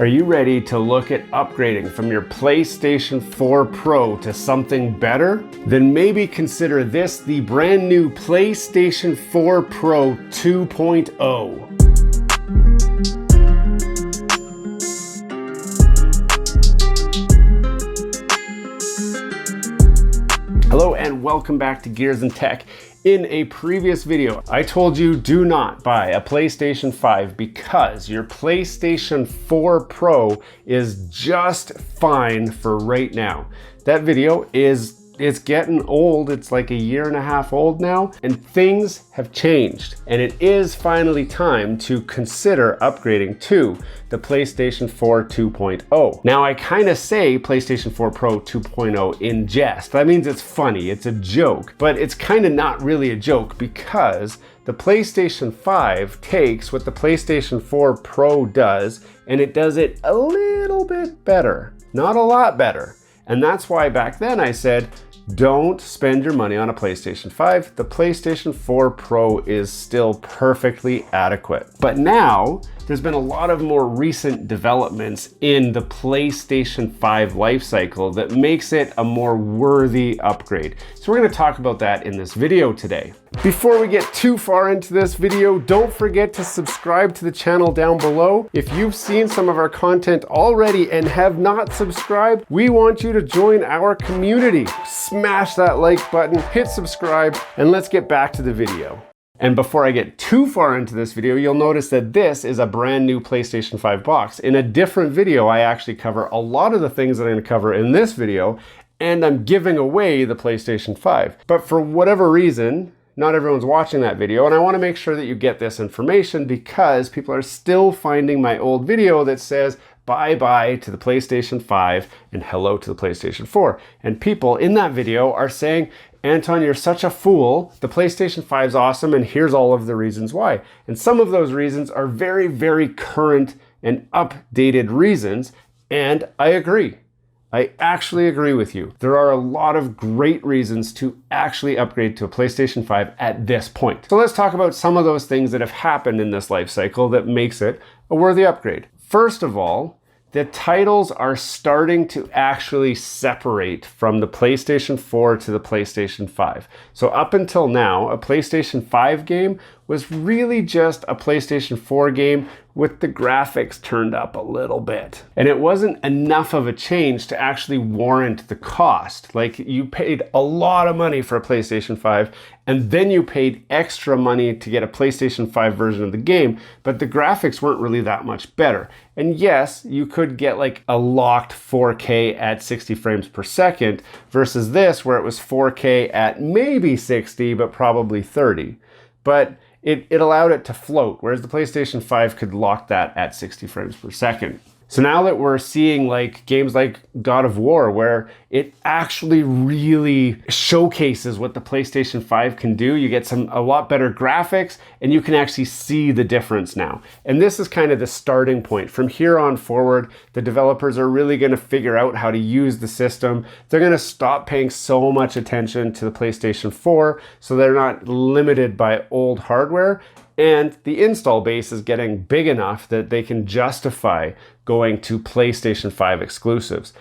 Are you ready to look at upgrading from your PlayStation 4 Pro to something better? Then maybe consider this, the brand new PlayStation 4 Pro 2.0. Hello and welcome back to Gears and Tech. In a previous video, I told you do not buy a PlayStation 5 because your PlayStation 4 Pro is just fine for right now. That video it's getting old. It's like a year and a half old now, and things have changed. And it is finally time to consider upgrading to the PlayStation 4 2.0. Now, I kind of say PlayStation 4 Pro 2.0 in jest. That means it's funny, it's a joke, but it's kind of not really a joke because the PlayStation 5 takes what the PlayStation 4 Pro does, and it does it a little bit better, not a lot better. And that's why back then I said, don't spend your money on a PlayStation 5. The PlayStation 4 Pro is still perfectly adequate. But now, there's been a lot of more recent developments in the PlayStation 5 lifecycle that makes it a more worthy upgrade. So we're going to talk about that in this video today. Before we get too far into this video, don't forget to subscribe to the channel down below. If you've seen some of our content already and have not subscribed, we want you to join our community. Smash that like button, hit subscribe, and let's get back to the video. And before I get too far into this video, you'll notice that this is a brand new PlayStation 5 box. In a different video, I actually cover a lot of the things that I'm going to cover in this video, and I'm giving away the PlayStation 5. But for whatever reason, not everyone's watching that video, and I want to make sure that you get this information because people are still finding my old video that says bye-bye to the PlayStation 5 and hello to the PlayStation 4. And people in that video are saying, Anton, you're such a fool. The PlayStation 5 is awesome, and here's all of the reasons why. And some of those reasons are very, very current and updated reasons, and I agree. I actually agree with you. There are a lot of great reasons to actually upgrade to a PlayStation 5 at this point. So let's talk about some of those things that have happened in this life cycle that makes it a worthy upgrade. First of all, the titles are starting to actually separate from the PlayStation 4 to the PlayStation 5. So up until now, a PlayStation 5 game was really just a PlayStation 4 game with the graphics turned up a little bit. And it wasn't enough of a change to actually warrant the cost. Like, you paid a lot of money for a PlayStation 5, and then you paid extra money to get a PlayStation 5 version of the game, but the graphics weren't really that much better. And yes, you could get like a locked 4K at 60 frames per second versus this where it was 4K at maybe 60, but probably 30. But it allowed it to float, whereas the PlayStation 5 could lock that at 60 frames per second. So now that we're seeing like games like God of War, where it actually really showcases what the PlayStation 5 can do, you get a lot better graphics, and you can actually see the difference now. And this is kind of the starting point. From here on forward, the developers are really going to figure out how to use the system. They're going to stop paying so much attention to the PlayStation 4, so they're not limited by old hardware. And the install base is getting big enough that they can justify going to PlayStation 5 exclusives.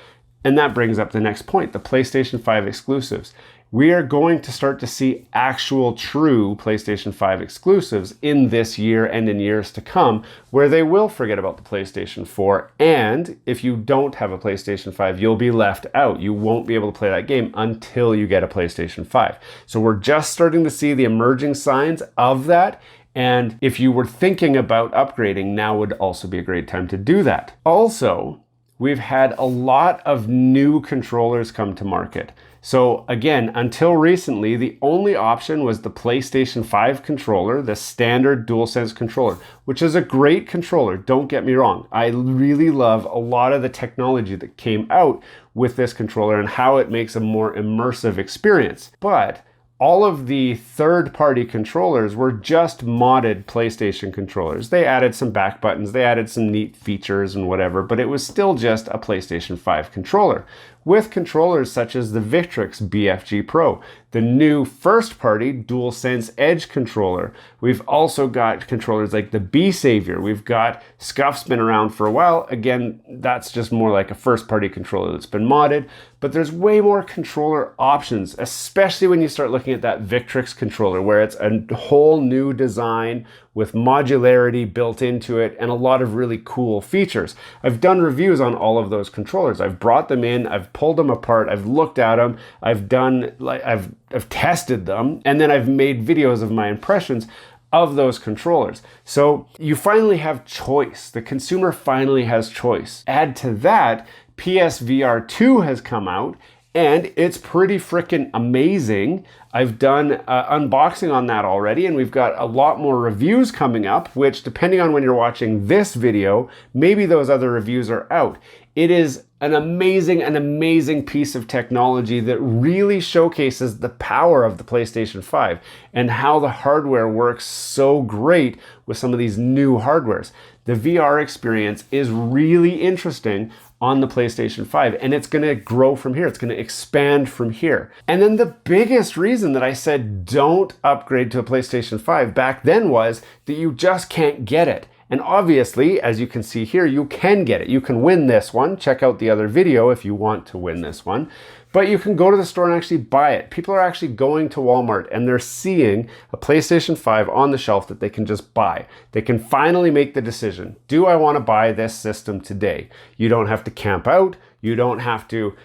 And that brings up the next point, the PlayStation 5 exclusives. We are going to start to see actual true PlayStation 5 exclusives in this year and in years to come, where they will forget about the PlayStation 4. And if you don't have a PlayStation 5, you'll be left out. You won't be able to play that game until you get a PlayStation 5. So we're just starting to see the emerging signs of that. And if you were thinking about upgrading, now would also be a great time to do that. Also, we've had a lot of new controllers come to market. So again, until recently, the only option was the PlayStation 5 controller, the standard DualSense controller, which is a great controller, don't get me wrong. I really love a lot of the technology that came out with this controller and how it makes a more immersive experience. But all of the third-party controllers were just modded PlayStation controllers. They added some back buttons, they added some neat features and whatever, but it was still just a PlayStation 5 controller. with controllers such as the Victrix BFG Pro, the new first-party DualSense Edge controller. We've also got controllers like the B-Savior. We've got Scuff's been around for a while. Again, that's just more like a first-party controller that's been modded, but there's way more controller options, especially when you start looking at that Victrix controller, where it's a whole new design with modularity built into it and a lot of really cool features. I've done reviews on all of those controllers. I've brought them in, I've pulled them apart, I've looked at them, I've tested them, and then I've made videos of my impressions of those controllers. So you finally have choice. The consumer finally has choice. Add to that, PSVR 2 has come out, and it's pretty freaking amazing. I've done unboxing on that already, and we've got a lot more reviews coming up, which, depending on when you're watching this video, maybe those other reviews are out. It is an amazing piece of technology that really showcases the power of the PlayStation 5 and how the hardware works so great with some of these new hardwares. The VR experience is really interesting on the PlayStation 5, and it's gonna grow from here. It's gonna expand from here. And then the biggest reason that I said don't upgrade to a PlayStation 5 back then was that you just can't get it. And obviously, as you can see here, you can get it. You can win this one. Check out the other video if you want to win this one. But you can go to the store and actually buy it. People are actually going to Walmart and they're seeing a PlayStation 5 on the shelf that they can just buy. They can finally make the decision. Do I want to buy this system today? You don't have to camp out. You don't have to,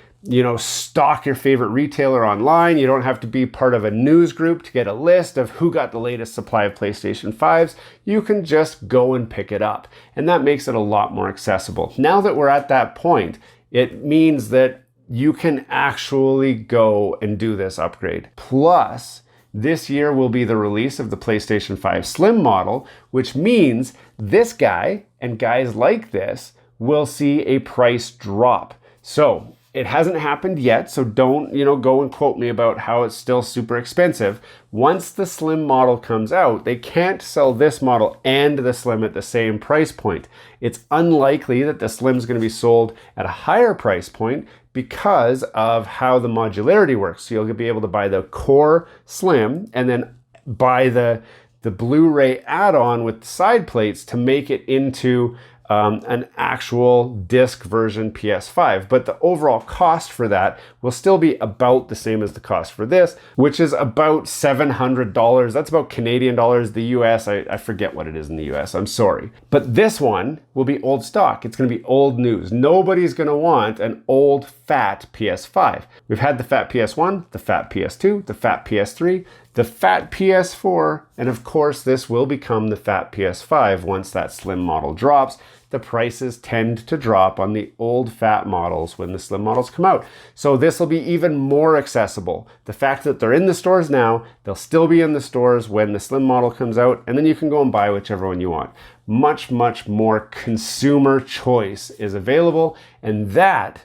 stalk your favorite retailer online. You don't have to be part of a news group to get a list of who got the latest supply of PlayStation 5s. You can just go and pick it up. And that makes it a lot more accessible. Now that we're at that point, it means that you can actually go and do this upgrade. Plus, this year will be the release of the PlayStation 5 Slim model, which means this guy and guys like this will see a price drop. So it hasn't happened yet, so don't, go and quote me about how it's still super expensive. Once the Slim model comes out, they can't sell this model and the Slim at the same price point. It's unlikely that the Slim is going to be sold at a higher price point because of how the modularity works. So you'll be able to buy the core Slim and then buy the Blu-ray add-on with the side plates to make it into an actual disc version PS5, but the overall cost for that will still be about the same as the cost for this, which is about $700. That's about Canadian dollars. The US, I forget what it is in the US, I'm sorry. But this one will be old stock. It's gonna be old news. Nobody's gonna want an old fat PS5. We've had the fat PS1, the fat PS2, the fat PS3, the fat PS4, and of course this will become the fat PS5 once that Slim model drops. The prices tend to drop on the old fat models when the Slim models come out. So this will be even more accessible. The fact that they're in the stores now, they'll still be in the stores when the Slim model comes out, and then you can go and buy whichever one you want. Much more consumer choice is available, and that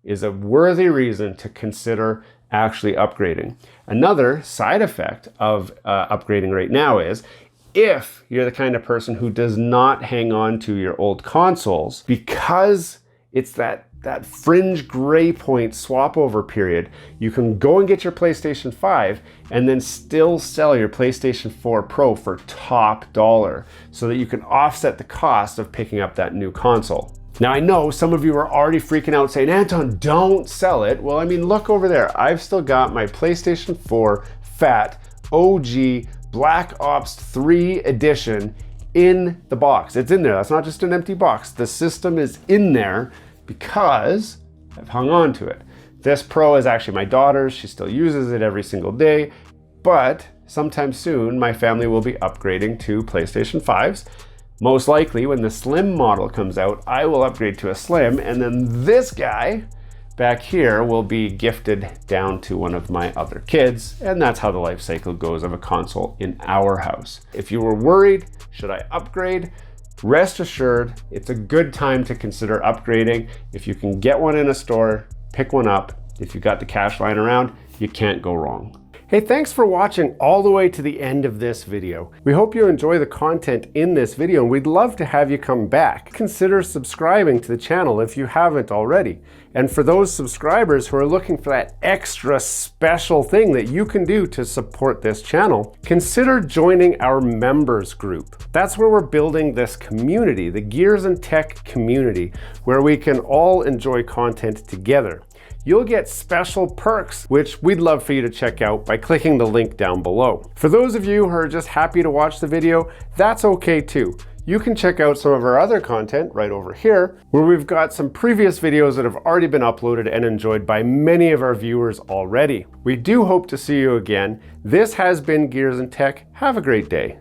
is a worthy reason to consider actually upgrading. Another side effect of upgrading right now is if you're the kind of person who does not hang on to your old consoles, because it's that fringe gray point swap over period, you can go and get your PlayStation 5 and then still sell your PlayStation 4 Pro for top dollar so that you can offset the cost of picking up that new console. Now I know some of you are already freaking out saying, Anton, don't sell it. Well, I mean, look over there. I've still got my PlayStation 4 Fat OG Black Ops 3 edition in the box. It's in there. That's not just an empty box. The system is in there because I've hung on to it. This Pro is actually my daughter's. She still uses it every single day, but sometime soon my family will be upgrading to PlayStation 5s. Most likely when the Slim model comes out, I will upgrade to a Slim, and then this guy back here will be gifted down to one of my other kids, and that's how the life cycle goes of a console in our house. If you were worried, should I upgrade? Rest assured, it's a good time to consider upgrading. If you can get one in a store, pick one up. If you got the cash lying around, you can't go wrong. Hey, thanks for watching all the way to the end of this video. We hope you enjoy the content in this video, and we'd love to have you come back. Consider subscribing to the channel if you haven't already. And for those subscribers who are looking for that extra special thing that you can do to support this channel, consider joining our members group. That's where we're building this community, the Gears and Tech community, where we can all enjoy content together. You'll get special perks, which we'd love for you to check out by clicking the link down below. For those of you who are just happy to watch the video, that's okay too. You can check out some of our other content right over here, where we've got some previous videos that have already been uploaded and enjoyed by many of our viewers already. We do hope to see you again. This has been Gears and Tech. Have a great day.